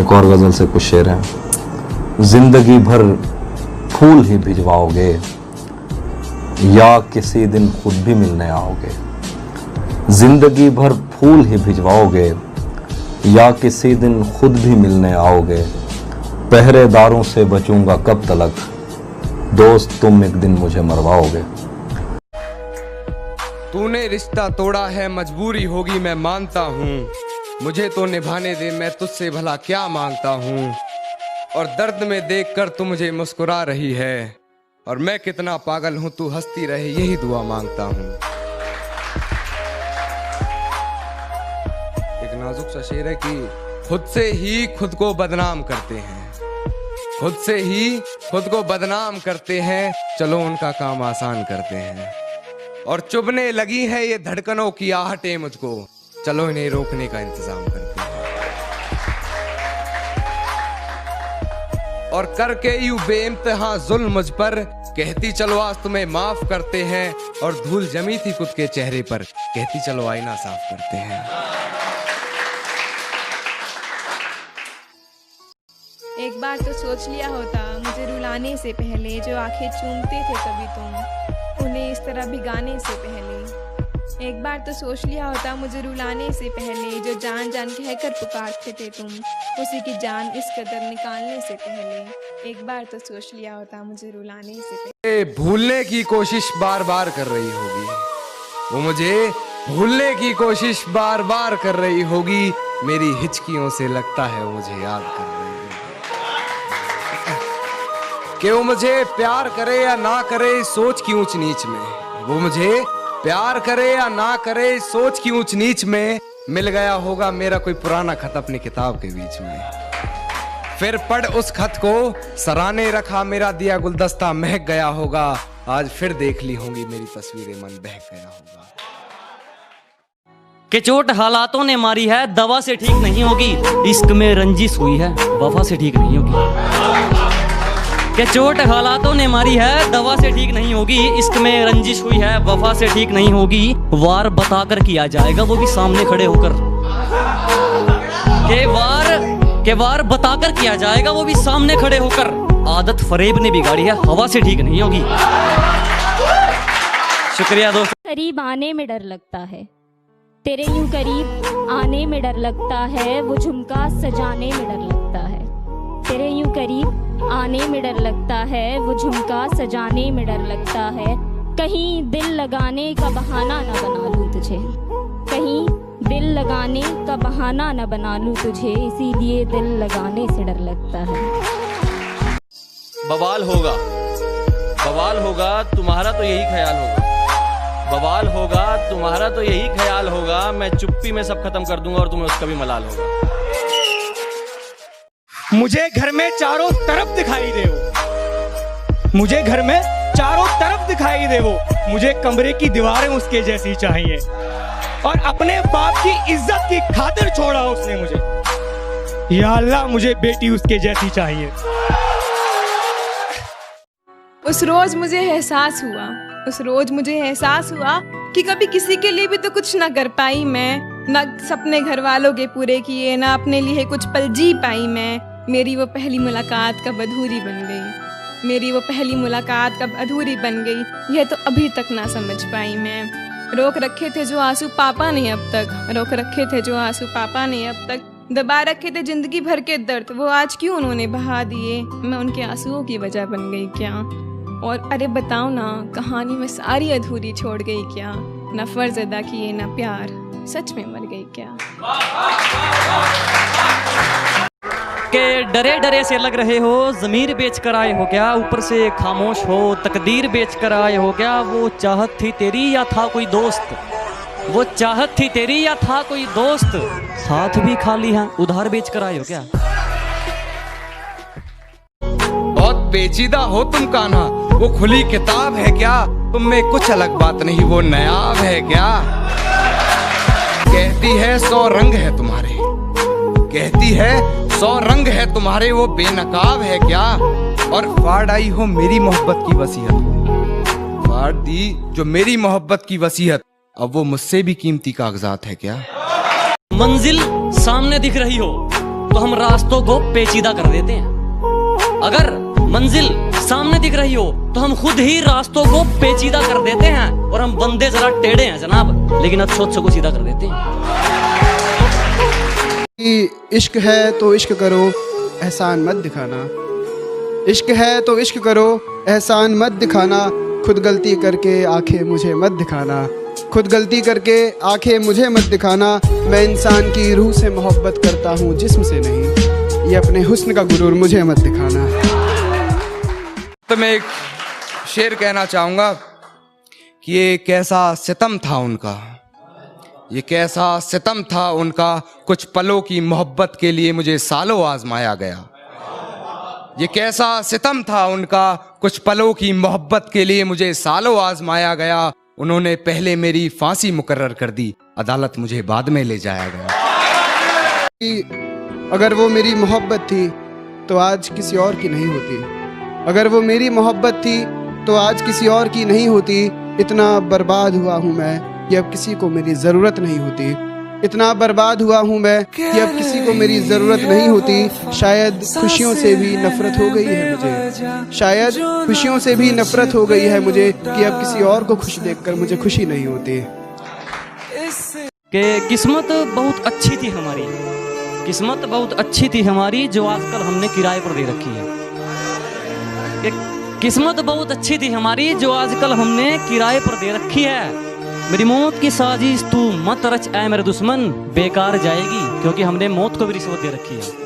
एक और गजल से कुछ शेर हैं। जिंदगी भर फूल ही भिजवाओगे या किसी दिन खुद भी मिलने आओगे। जिंदगी भर फूल ही भिजवाओगे या किसी दिन खुद भी मिलने आओगे। पहरेदारों से बचूंगा कब तलक, दोस्त तुम एक दिन मुझे मरवाओगे। तूने रिश्ता तोड़ा है मजबूरी होगी मैं मानता हूँ, मुझे तो निभाने दे मैं तुझसे भला क्या मांगता हूँ। और दर्द में देखकर तू मुझे मुस्कुरा रही है, और मैं कितना पागल हूँ तू हंसती रहे यही दुआ मांगता हूँ। एक नाजुक सा शेर है कि खुद से ही खुद को बदनाम करते हैं, खुद से ही खुद को बदनाम करते हैं, चलो उनका काम आसान करते हैं। और चुभने लगी है ये धड़कनों की आहटें मुझको, चलो इन्हें रोकने का इंतजाम करते हैं। और करके यूं बेइंतहा जुल्म मुझ पर, कहती चलो आज तुम्हें माफ करते हैं। और धूल जमी थी खुद के चेहरे पर, कहती चलो आईना साफ करते हैं। एक बार तो सोच लिया होता मुझे रुलाने से पहले, जो आंखें चूमते थे कभी तुम उन्हें इस तरह भिगाने से पहले। एक बार तो सोच लिया होता मुझे रुलाने से पहले, जो जान जान कहकर पुकारते थे तुम उसी की जान इस कदर निकालने से पहले। एक बार तो सोच लिया होता मुझे रुलाने से पहले। भूलने की कोशिश बार बार कर रही होगी वो, मुझे भूलने की कोशिश बार बार कर रही होगी। मेरी हिचकियों से लगता है वो मुझे याद कर रही होगी। कि वो मुझे प्यार करे या ना करे सोच की ऊंच नीच में, वो मुझे प्यार करे या ना करे सोच की ऊंच नीच में। मिल गया होगा मेरा कोई पुराना खत अपनी किताब के बीच में, फिर पढ़ उस खत को सराहने रखा मेरा दिया गुलदस्ता महक गया होगा। आज फिर देख ली होंगी मेरी तस्वीरें मन बहक गया होगा। कि चोट हालातों ने मारी है दवा से ठीक नहीं होगी, इश्क में रंजिश हुई है वफा से ठीक नहीं होगी। कि चोट हालातों ने मारी है दवा से ठीक नहीं होगी, इश्क में रंजिश हुई है वफा से ठीक नहीं होगी। वार बताकर किया जाएगा वो भी सामने खड़े होकर, के वार बताकर किया जाएगा वो भी सामने खड़े होकर। आदत फरेब ने बिगाड़ी है हवा से ठीक नहीं होगी। शुक्रिया दोस्त। करीब आने में डर लगता है, तेरे यूं करीब आने में डर लगता है, वो झुमका सजाने में डर लगता है। तेरे यूं करीब आने में डर लगता है, वो झुमका सजाने में डर लगता है। कहीं दिल लगाने का बहाना न बना लूं तुझे, कहीं दिल लगाने का बहाना न बना लूं तुझे, इसीलिए दिल लगाने से डर लगता है। बवाल होगा, बवाल होगा तुम्हारा तो यही ख्याल होगा, बवाल होगा तुम्हारा तो यही ख्याल होगा। मैं चुप्पी में सब खत्म कर दूंगा और तुम्हें उसका भी मलाल होगा। मुझे घर में चारों तरफ दिखाई दे वो, मुझे घर में चारों तरफ दिखाई दे वो, मुझे कमरे की दीवारें उसके जैसी चाहिए, और अपने बाप की इज्जत की खातिर छोड़ा उसने मुझे। या अल्लाह मुझे बेटी उसके जैसी चाहिए। उस रोज मुझे एहसास हुआ, उस रोज मुझे एहसास हुआ कि कभी किसी के लिए भी तो कुछ ना कर पाई मैं, ना सपने घर वालों के पूरे किए, ना अपने लिए कुछ पल जी पाई मैं। मेरी वो पहली मुलाकात कब अधूरी बन गई, मेरी वो पहली मुलाकात कब अधूरी बन गई, यह तो अभी तक ना समझ पाई मैं। रोक रखे थे जो आंसू पापा ने अब तक, रोक रखे थे जो आंसू पापा ने अब तक, दबा रखे थे जिंदगी भर के दर्द, वो आज क्यों उन्होंने बहा दिए। मैं उनके आंसुओं की वजह बन गई क्या? और अरे बताओ ना, कहानी में सारी अधूरी छोड़ गई क्या? ना फर्ज अदा किए ना प्यार, सच में मर गई क्या? के डरे डरे से लग रहे हो, ज़मीर बेच कर आए हो क्या? ऊपर से खामोश हो, तकदीर बेच कर आए हो क्या? वो चाहत थी तेरी या था कोई दोस्त, वो चाहत थी तेरी या था कोई दोस्त, हाथ भी खाली हैं उधार बेच कर आए हो क्या? बहुत पेचीदा हो तुम कान्हा, वो खुली किताब है क्या? तुम में कुछ अलग बात नहीं वो नायाब है क्या? कहती है 100 रंग है तुम्हारे, कहती है 100 रंग है तुम्हारे, वो बेनकाब है क्या? और फाड़ आई हो मेरी मोहब्बत की वसीयत, फाड़ दी जो मेरी मोहब्बत की वसीयत, अब वो मुझसे भी कीमती कागजात है क्या? मंजिल सामने दिख रही हो, तो हम रास्तों को पेचीदा कर देते हैं। अगर मंजिल सामने दिख रही हो तो हम खुद ही रास्तों को पेचीदा कर देते हैं। और हम बंदे जरा टेढ़े हैं जनाब, लेकिन अच्छों को सीधा कर देते हैं। इश्क है तो इश्क करो, एहसान मत दिखाना। इश्क है तो इश्क करो, एहसान मत दिखाना। खुद गलती करके आंखें मुझे मत दिखाना। खुद गलती करके आंखें मुझे मत दिखाना। मैं इंसान की रूह से मोहब्बत करता हूँ, जिस्म से नहीं। ये अपने हुस्न का गुरूर मुझे मत दिखाना। तो मैं एक शेर कहना चाहूँगा कि ये कैसा सितम था उनका, ये कैसा सितम था उनका। कुछ पलों की मोहब्बत के लिए मुझे सालों आजमाया गया। ये कैसा सितम था उनका, कुछ पलों की मोहब्बत के लिए मुझे सालों आजमाया गया। उन्होंने पहले मेरी फांसी मुकर्रर कर दी, अदालत मुझे बाद में ले जाया गया। अगर वो मेरी मोहब्बत थी तो आज किसी और की नहीं होती। अगर वो मेरी मोहब्बत थी तो आज किसी और की नहीं होती। इतना बर्बाद हुआ हूँ मैं कि अब किसी को मेरी ज़रूरत नहीं होती। इतना बर्बाद हुआ हूँ मैं कि अब किसी को मेरी ज़रूरत नहीं होती। शायद खुशियों से भी नफरत हो गई है मुझे। शायद खुशियों से भी नफरत हो गई है मुझे कि अब किसी और को खुश देखकर मुझे खुशी नहीं होती। कि किस्मत बहुत अच्छी थी हमारी, किस्मत बहुत अच्छी थी हमारी, जो आजकल हमने किराए पर दे रखी है। कि किस्मत बहुत अच्छी थी हमारी, जो आजकल हमने किराए पर दे रखी है। मेरी मौत की साजिश तू मत रच ऐ मेरे दुश्मन, बेकार जाएगी, क्योंकि हमने मौत को भी रिश्वत दे रखी है।